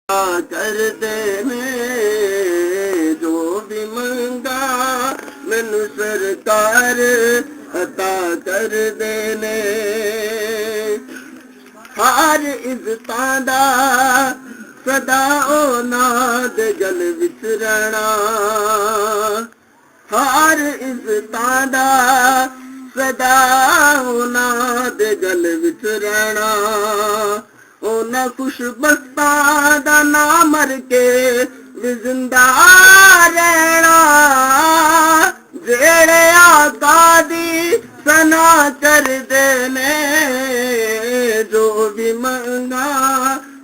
कर देने जो भी मंगा मैनू सरकार अता कर देने हर इज्जतां दा सदा ओनां दे गल विच रहना हर इज्जतां दा सदा ओनां दे गल विच रहना ओना खुशबख्तां दा नाम मर के भी जिंदा रहना जेड़े आका दी सना कर देने जो भी मंगा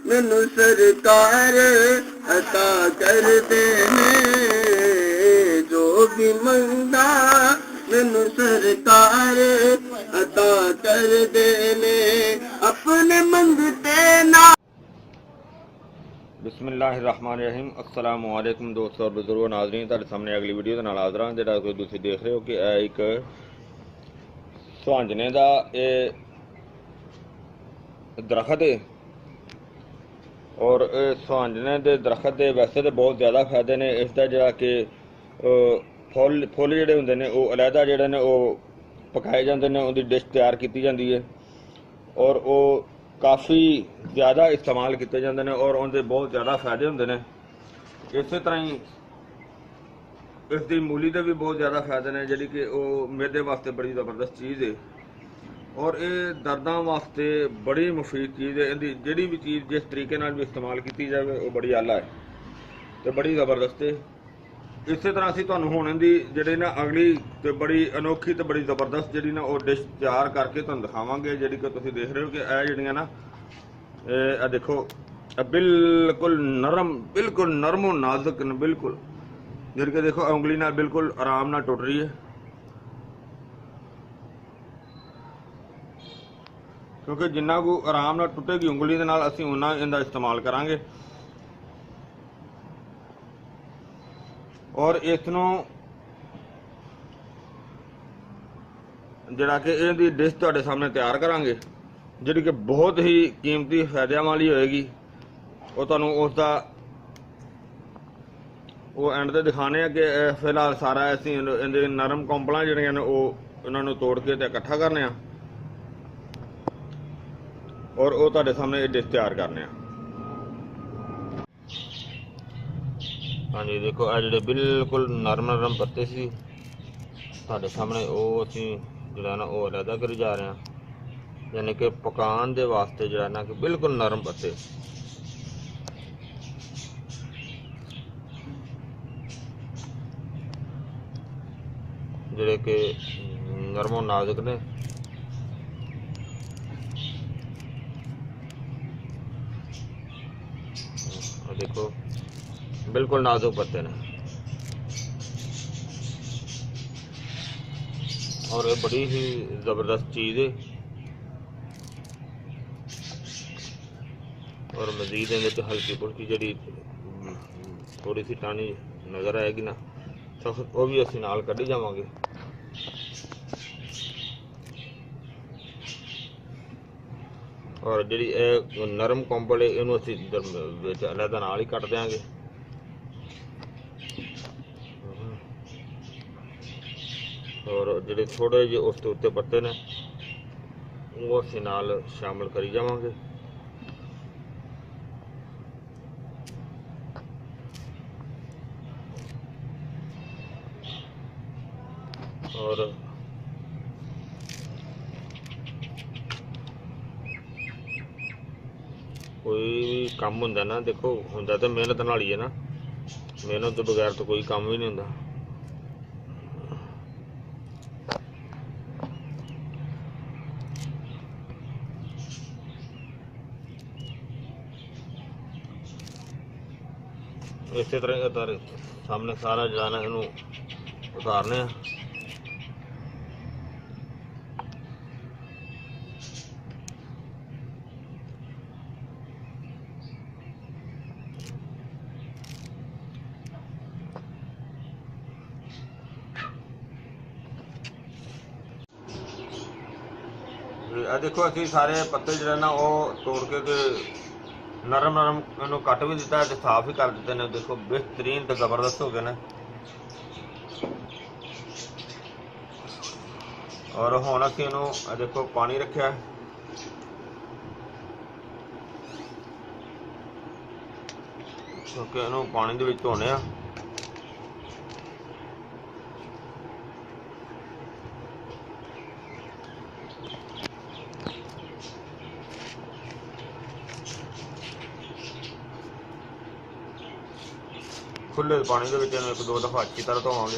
मैनू सरकार अता कर देने जो भी मंगा मैनू सरकार अता कर देने अपने मंगते ना। बिस्मिल्लाहिर्रहमानिर्रहीम। अस्सलाम वालेकुम दोस्तों और बुजुर्गों नाज़रीन, ਤੁਹਾਡੇ ਸਾਹਮਣੇ ਅਗਲੀ ਵੀਡੀਓ ਦੇ ਨਾਲ ਹਾਜ਼ਰ ਹਾਂ। ਜਿਹੜਾ ਕਿ ਤੁਸੀਂ ਦੇਖ ਰਹੇ ਹੋ ਕਿ ਇਹ ਇੱਕ ਸੁਹਾਂਜਣੇ ਦਾ ਇਹ ਦਰਖਤ ਹੈ ਔਰ ਇਹ ਸੁਹਾਂਜਣੇ ਦੇ ਦਰਖਤ ਦੇ ਵੈਸੇ ਤਾਂ ਬਹੁਤ ਜ਼ਿਆਦਾ ਫਾਇਦੇ ਨੇ। ਇਸ ਦਾ ਜਿਹੜਾ ਕਿ ਫੁੱਲ ਜਿਹੜੇ ਹੁੰਦੇ ਨੇ ਉਹ ਅਲੱਗਾ ਜਿਹੜੇ ਨੇ ਉਹ ਪਕਾਏ ਜਾਂਦੇ ਨੇ, ਉਹਦੀ ਡਿਸ਼ ਤਿਆਰ ਕੀਤੀ ਜਾਂਦੀ ਹੈ ਔਰ ਉਹ ਕਾफ़ी ज़्यादा इस्तेमाल किए जाते हैं और उनके बहुत ज़्यादा फायदे होंगे ने। इस तरह ही इसकी मूली के भी बहुत ज़्यादा फायदे ने, जी कि मेदे वास्ते बड़ी ज़बरदस्त चीज़ है और ये दर्दां वास्ते बड़ी मुफीद चीज़ है। इनकी जी भी चीज़ जिस तरीके भी इस्तेमाल की जाए वो बड़ी आला है तो बड़ी ज़बरदस्त है। इस तरह असीं तुहानूं हुण इहदी जिहड़ी ना अगली तो बड़ी अनोखी तो बड़ी ज़बरदस्त जिहड़ी ना वो डिश तैयार करके तुहानूं दिखावांगे। जिहड़ी कि तुसीं देख रहे हो कि ये जिहड़ियां ना ये देखो बिल्कुल नरम और नाजुक ने, बिल्कुल जिहड़ी कि देखो उंगली नाल बिल्कुल आराम नाल टुट रही है क्योंकि जिन्ना को आराम नाल टुटेगी उंगली दे नाल असीं उन्ना इहदा इस्तेमाल करांगे। और इसनों जिहड़ा कि इहदी डिश तुहाडे सामने तैयार करांगे जिहड़ी कि बहुत ही कीमती फायदे वाली होएगी। वो तुहानूं उसदा वो एंड ते दिखाने कि फिलहाल सारा असीं इहदे नरम कौंपलां जिहड़ियां ने वो इन्हां नूं तोड़ के ते इकट्ठा करने और वो तुहाडे सामने ये डिश तैयार करने। हाँ जी देखो आ जो बिल्कुल नरम पत्ते सी तुहाडे सामने वो असीं जिहड़ा ना वो अलहदा करी जा रहे हैं, यानी कि पकान दे वास्ते जिहड़ा ना कि बिल्कुल नरम पत्ते। जिहड़े कि नरम और नाजुक ने देखो बिल्कुल नाजुक पत्ते ने और ये बड़ी ही ज़बरदस्त चीज़ है। और मज़ीद इहदे हल्की फुल्की जी थोड़ी सी टानी नज़र आएगी ना तो वो भी असीं नाल कढ़ी जावांगे। और जी नरम कोंपल है इनू असीं विच अलहदा नाल ही कट देंगे। और जिहड़े थोड़े जे उसके उत्ते पत्ते ने वो असीं नाल शामिल करी जावांगे। और कोई भी काम हुंदा ना देखो हुंदा तो मेहनत नाल ही है ना, मेहनत तो बगैर तो कोई काम भी नहीं हुंदा। इस तरह सामने सारा जो ना इनू उतारने देखो असी सारे पत्ते जो ना वो तोड़ के नरम नरम इन्हू कट भी दिता है, साफ भी कर दिते ने। देखो बेहतरीन तो जबरदस्त हो गए ने। और हुण असीं इहनूं देखो पानी रखिया, क्योंकि इहनूं पानी दे विच धोने आ। खुले पानी दे विच इहनूं एक दो दफा अच्छी तरह धोवांगे।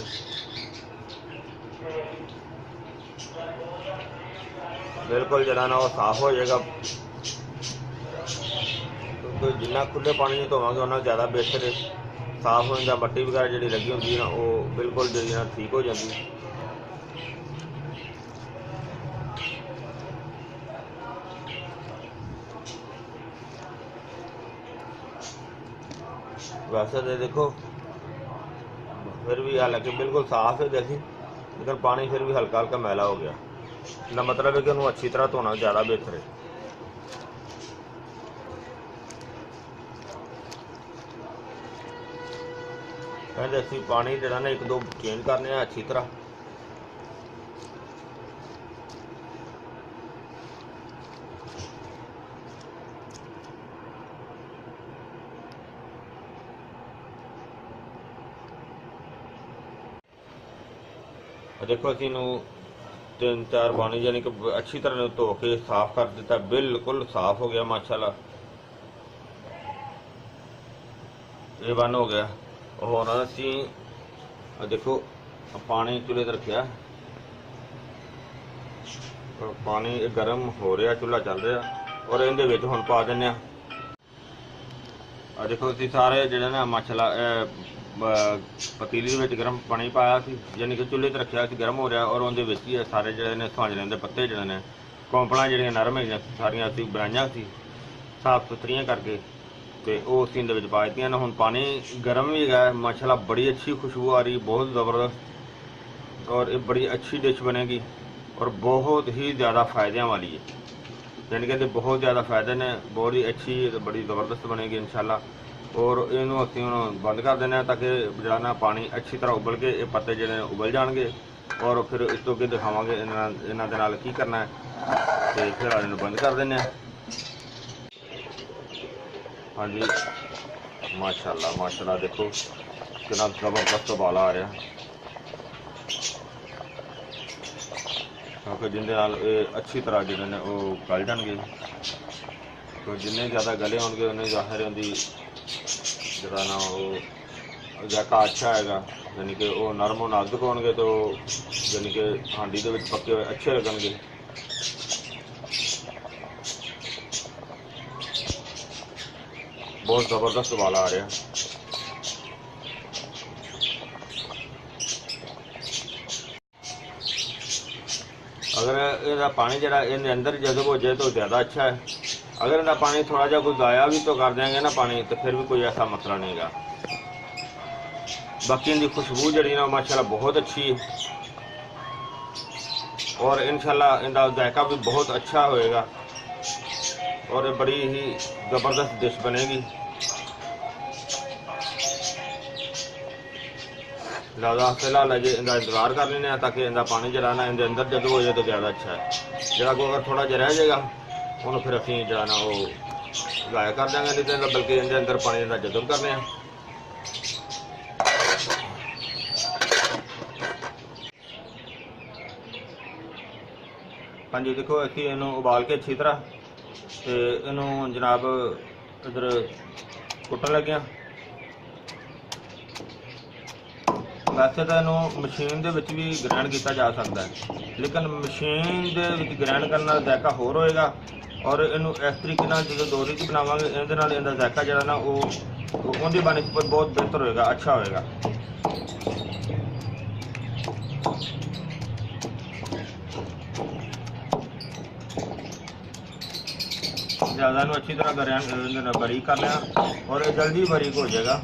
बिल्कुल जरा ना वो साफ हो जाएगा, क्योंकि जिन्ना खुले पानी में धोवांगे उन्ना ज़्यादा बेहतर साफ हो जाता। मट्टी वगैरह जी लगी होंगी ना वो बिल्कुल जी ना ठीक हो जाती। वैसे तो देखो फिर भी हालांकि बिल्कुल साफ है जैसी, लेकिन पानी फिर भी हल्का हल्का मैला हो गया। इसका मतलब है कि उन्हें अच्छी तरह धोना ज़्यादा बेहतर है। जैसी पानी जरा ना एक दो चेंज करने अच्छी तरह। देखो असी तीन चार पानी यानी कि अच्छी तरह धो के साफ कर दिता, बिल्कुल साफ हो गया माशाल्लाह, ये बन हो गया। और असी देखो पानी चूल्हे ते रखिया, पानी गर्म हो रहा, चूल्हा चल रहा, और इहदे विच हुण पा दिंदे आ। देखो असी सारे जिहड़े ना माशाल्लाह पतीली में गर्म पानी पाया सी, यानी कि चूल्हे ते रखिया सी, गर्म हो रहा, और उहदे विच ही सारे जिहड़े ने स्वांजरे दे पत्ते जिहड़े ने कौंपलां जिहड़ियां नरम है सारियां असीं बनाईआं सी साफ सुथरियां करके, ते ओह असीं इहदे विच पा दित्तियां ने। हुण पानी गर्म भी है माशाल्लाह, बड़ी अच्छी खुशबू आ रही, बहुत ज़बरदस्त, और ये बड़ी अच्छी डिश बनेगी और बहुत ही ज़्यादा फ़ायदे वाली है। यानी कि बहुत ज़्यादा फ़ायदे ने, बहुत ही अच्छी बड़ी ज़बरदस्त बनेगी इंशाल्लाह। और इनू असीं हुण बंद कर देना ताकि जिहड़ा ना पानी अच्छी तरह उबल के ये पत्ते जिहड़े उबल जाएंगे, और फिर इस तो अगे दिखावांगे इन्हां दे नाल की करना है। तो फिर इन्हूं बंद कर देने। हाँ जी माशाल्लाह माशाल्लाह, देखो कितना ज़बरदस्त उबाला आ रहा, क्योंकि जिंदे नाल अच्छी तरह जिहड़े ने वो गल जाणगे। तो जिन्ने ज़्यादा गले होणगे उन्नी ज़ाहिर उहदी जिहड़ा ना वो जायका अच्छा आएगा, यानी कि वो नरम और नाजुक होणगे तो यानी कि हांडी दे विच पक्के हुए अच्छे लगणगे। बहुत ज़बरदस्त उबाला आ रहा। अगर इसका पानी जरा इन अंदर जज़ब हो जाए तो ज़्यादा अच्छा है। अगर इनका पानी थोड़ा जा कुछ ज़ाया भी तो कर देंगे ना पानी, तो फिर भी कोई ऐसा मसला नहीं है। बाकी इनकी खुशबू जी ना माशाल्लाह बहुत अच्छी है, और इंशाल्लाह इनका जायका भी बहुत अच्छा होएगा, और बड़ी ही ज़बरदस्त डिश बनेगी। ज़्यादा फिलहाल अजे इनका इंतज़ार कर लेने ताकि इनका पानी जरा ना इनके अंदर जब हो जाए तो ज़्यादा अच्छा है। जरा को अगर थोड़ा जहा रह जाएगा उन्होंने फिर असी जरा ना वो ज़ाया कर देंगे, नहीं तो बल्कि इनके अंदर पानी का जज़ब करने। हाँ जी देखो असी इनू उबाल के अच्छी तरह तो इनू जनाब इधर कुटन लगे। वैसे तो इनू मशीन दे विच भी ग्राइंड किया जा सकता है, लेकिन मशीन दे विच ग्राइंड करने का जायका होर होएगा, और इनू इस तरीके नाल जो दोहरी च बनावांगे इहदे नाल इहदा जायका जिहड़ा ना वो उहदी बनिस्बत बहुत बेहतर होएगा, अच्छा होएगा। ज़्यादा अच्छी तरह ग्राइंड बारीक कर लेना, और जल्दी बारीक हो जाएगा।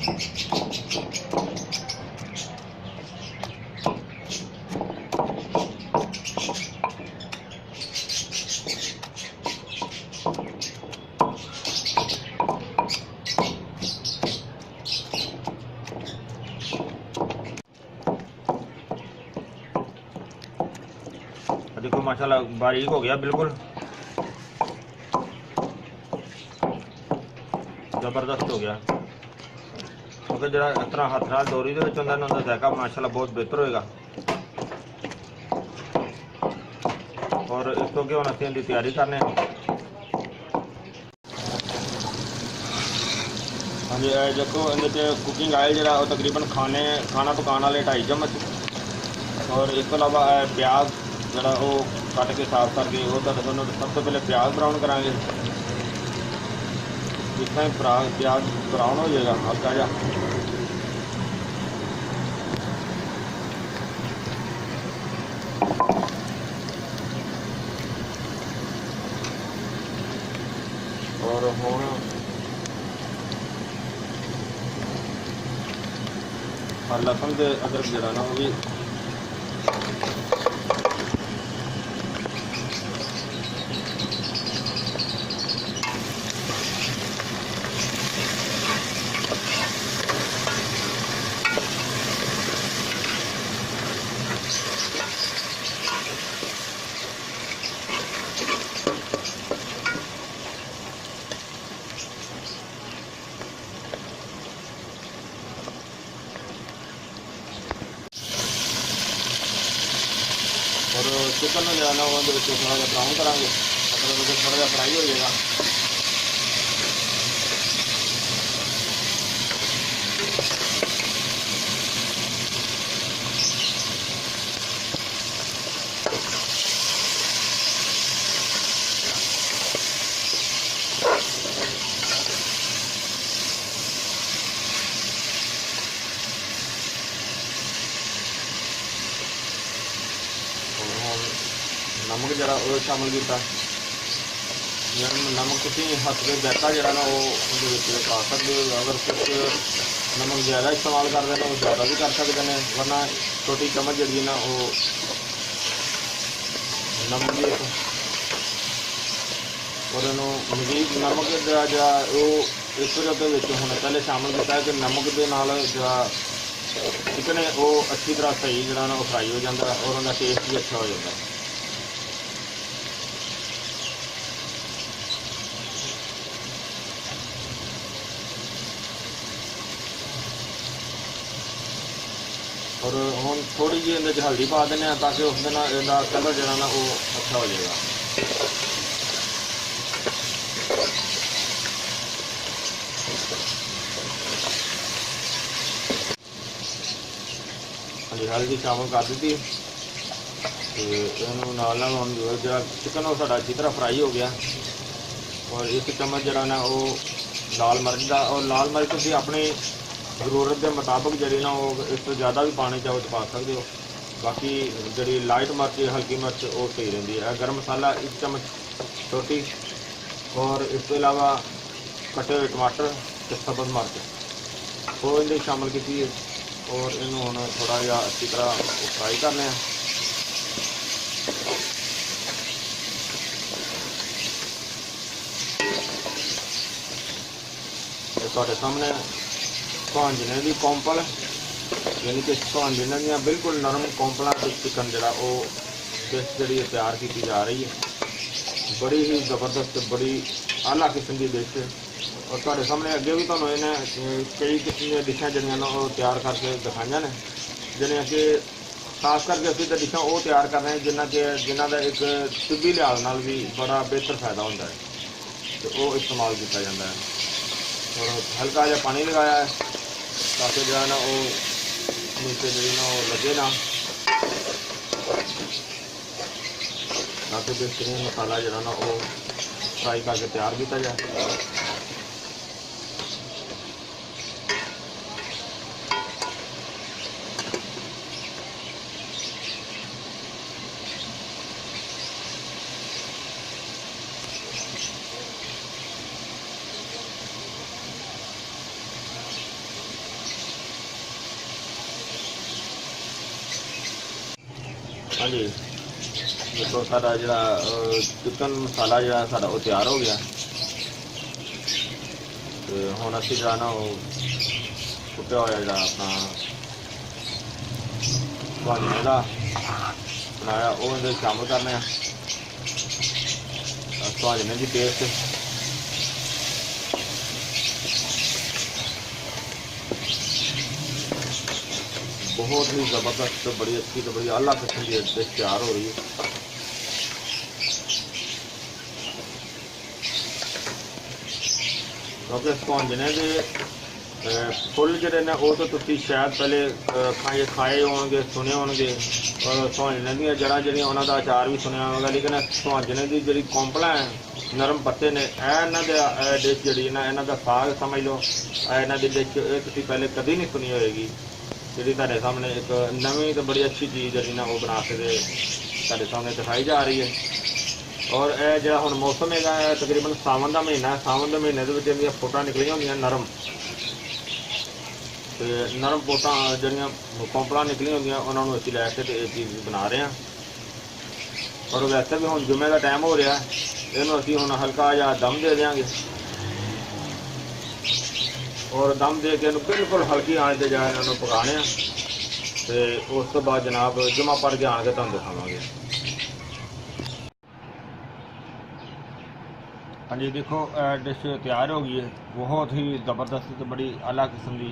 माशाल्लाह बारीक हो गया, बिल्कुल जबरदस्त हो गया। क्योंकि जो इस तरह हथ नाल डोरी दे विच हुंदा ना, उहदा जायका माशाल्लाह बहुत बेहतर होएगा। और इस तो अगे हुण असीं इहदी तैयारी करने। हाँ जी, देखो इहदे कुकिंग ऑयल जिहड़ा वो तकरीबन खाना पकाने वाले 2.5 चम्मच, और इस तो अलावा प्याज जिहड़ा वो कट के साफ करके वो तुहानूं सब तो पहले प्याज ब्राउन करांगे। जिस तरह प्याज ब्राउन हो जाएगा हल्का जा, और हुण लसन ते अदरक जिहड़ा ना वो भी और चिकन जो है ना वो थोड़ा जहा ब्राउन करा, मतलब थोड़ा जहा फ्राई हो जाएगा। नमक जरा वो शामिल किया, नमक तुम हथ के जायका जरा ना वो पा सकते हो। अगर कुछ नमक ज़्यादा इस्तेमाल करते हैं वो ज़्यादा भी कर सकते हैं, वरना छोटी चम्मच जी ना वो नमक की। और मजीद नमक जरा वो इस वजह के हमने पहले शामिल किया कि नमक के नाल जरा चिकन है वो अच्छी तरह सही जरा ना फ्राई हो जाता है, और उनका टेस्ट भी अच्छा हो जाता है। और हम थोड़ी जी इहदे हल्दी पा दें ताकि उस दिन इहदा कलर जो ना वो अच्छा हो जाएगा। हाँ जी, हल्दी शामिल कर दी थी, जरा चिकन वो साडा अच्छी तरह फ्राई हो गया। और एक चम्मच जरा ना वो लाल मिर्च का, और लाल मिर्च तुसीं अपनी जरूरत के मुताबिक जी ना वो इस तो ज़्यादा भी पाने चाहो तो पा सकते हो। बाकी जी लाइट मिर्च हल्की मिर्च वो सही रही है। गर्म मसाला 1 चम्मच छोटी, और इस तो अलावा कटे हुए टमाटर तो सब्ज़ मिर्च वो इन्हें शामिल की, और इन्हों हम थोड़ा जहा अच्छी तरह फ्राई करने। तुहाडे सामने भांजने की कौंपल, यानी कि भांजने दी बिल्कुल नरम कौंपलों से चिकन जरा वो डिश जी तैयार की जा रही है। बड़ी ही ज़बरदस्त, बड़ी आला किस्म की डिश है। और तुहाडे सामने अगे भी तुहानूं इन्हें कई किस्म दी डिशां जिहड़ियां ना वो तैयार करके दिखाइयां ने, जिहड़ियां कि खास करके असीं तां डिशां वो तैयार कर रहे हैं जिन्हां दा एक तिब्बी लिहाज नाल भी बड़ा बेहतर फायदा होंदा है, तो वो इस्तेमाल किया जाता है। और हल्का जहा पानी लगाया है ताकि जो है ना वो नीचे जी ना वो लगे ना, ताकि बेहतरीन मसाला जो ना वो फ्राई करके तैयार किया जाए। हाँ जी, देखो सारा जरा चिकन मसाला जो सारा वो तैयार हो गया। तो हुण असीं जो ना वो कुट्टिया होया जो अपना भांजने का बनाया वो इहदे शामिल करने सुहाजने की पेस्ट बहुत ही ज़बरदस्त बड़ी अच्छी तो बड़ी आला किस्म की डिश तैयार हो रही है। क्योंकि सुहांजने के फुल जोड़े ने वो तो तुसी शायद पहले खाए होंगे सुने होंगे और सुहांजने दी जड़ा जी उन्हों का अचार भी सुनिया होगा, लेकिन सुहांजने की जी कौंपला है नरम पत्ते ने इन्हों के डिश जी ना इन्हों का साग समझ लो इन्हों की डिश ये तुसी पहले कभी नहीं सुनी होएगी जी तुहाडे सामने एक नवी तो बड़ी अच्छी चीज़ जी ना वो बना के तुहाडे सामने दिखाई जा रही है। और यह जो हुण मौसम है तकरीबन सावन का महीना है, सावन के महीने के फोटा निकलियां होंगे नरम तो नरम पोटा जड़ियाँ कौंपला निकलियां होंगे उन्होंने असीं लैके तो ये चीज़ बना रहे हैं। और वैसे भी हुण जुम्मे का टाइम हो रहा है, इन्हूं असीं हुण हल्का जिहा दम दे देंगे और दम दे के बिल्कुल हल्की आँच ते जा इन्हों पकाने तो उस तो बाद जनाब जुम्मा पढ़ के आण के तुहानूं दिखावांगे। हाँ जी देखो डिश तैयार हो गई है, बहुत ही ज़बरदस्त तो बड़ी आला किस्म की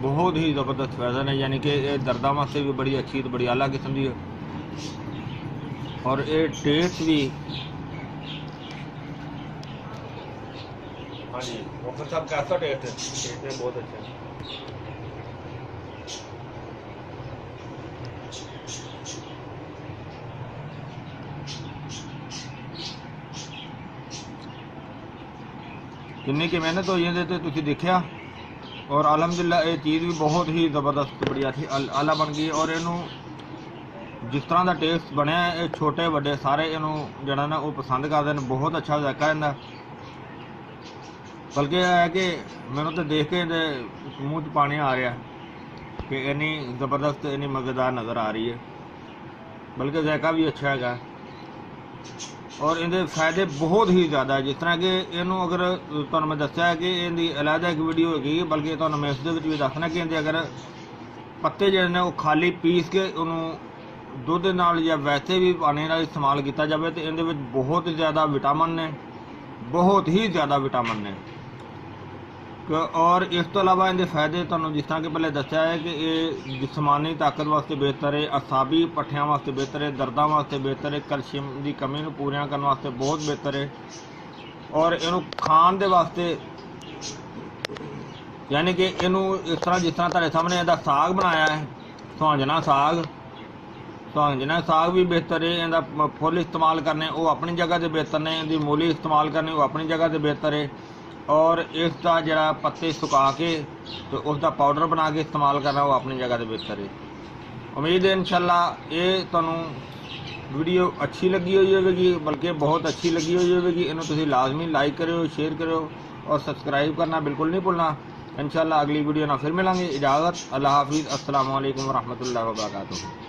बहुत ही ज़बरदस्त फ़ायदा ने, यानी कि दर्दा वास्ते भी बड़ी अच्छी तो बड़ी आला किस्म की है और ये टेस्ट भी। हाँ जी डॉक्टर साहब कैसा टेस्ट है? टेस्ट में बहुत अच्छा है। किन्नी की मेहनत हुई है तो तुसीं देखिया और अलहमदुलिल्लाह ये चीज़ भी बहुत ही ज़बरदस्त बढ़िया थी आला बन गई और इनू जिस तरह का टेस्ट बनया ये छोटे बड़े सारे इनू जड़ा ना वो पसंद करते हैं, बहुत अच्छा जायका इनका। बल्कि यह है कि मैनू तो देख के मूँह च पानी आ रहा कि इन्नी ज़बरदस्त इन्नी मज़ेदार नज़र आ रही है, बल्कि जायका भी अच्छा है और इनके फायदे बहुत ही ज़्यादा है। जिस तरह कि इनू अगर तुहानूं मैं दस्सिया है कि इनकी अलहदा एक वीडियो होगी, बल्कि तुहानूं मैं इसदे विच भी दसना कि इनके अगर पत्ते जिहड़े ने वो खाली पीस के उन्होंने दुध नाल या वैसे भी पानी नाल इस्तेमाल किया जाए तो इहदे विच बहुत ज़्यादा विटामिन ने, बहुत ही ज़्यादा विटामिन ने। और इस तो अलावा इनके फायदे तुहानूं जिस तरह कि पहले दस्सिया है कि ये जिस्मानी ताकत वास्ते बेहतर है, असाबी पट्ठियां वास्ते बेहतर है, दर्दां वास्ते बेहतर है, कैल्शियम की कमी नूं पूरियां करने वास्ते बहुत बेहतर है। और इनू खाण दे वास्ते यानी कि इनू इस तरह जिस तरह तुहाडे सामने इहदा साग बनाया है सुहांजना साग भी बेहतर है, इहदा फुल इस्तेमाल करने वो अपनी जगह से बेहतर ने, इहदी मूली इस्तेमाल करनी वो अपनी जगह से बेहतर है। और इसका जरा पत्ते सुका के तो उसका पाउडर बना के इस्तेमाल करना वो अपनी जगह से बेहतर है। उम्मीद है इंशाल्लाह ये तुहानूं वीडियो अच्छी लगी हुई होगी, बल्कि बहुत अच्छी लगी हुई होगी। इन्हों तुसीं लाजमी लाइक करो, शेयर करो और सब्सक्राइब करना बिल्कुल नहीं भूलना। इंशाल्लाह अगली वीडियो ना फिर मिलेंगे। इजाज़त, अल्लाह हाफिज़, अस्सलामु अलैकुम वरहमतुल्लाहि वबरकातुहू।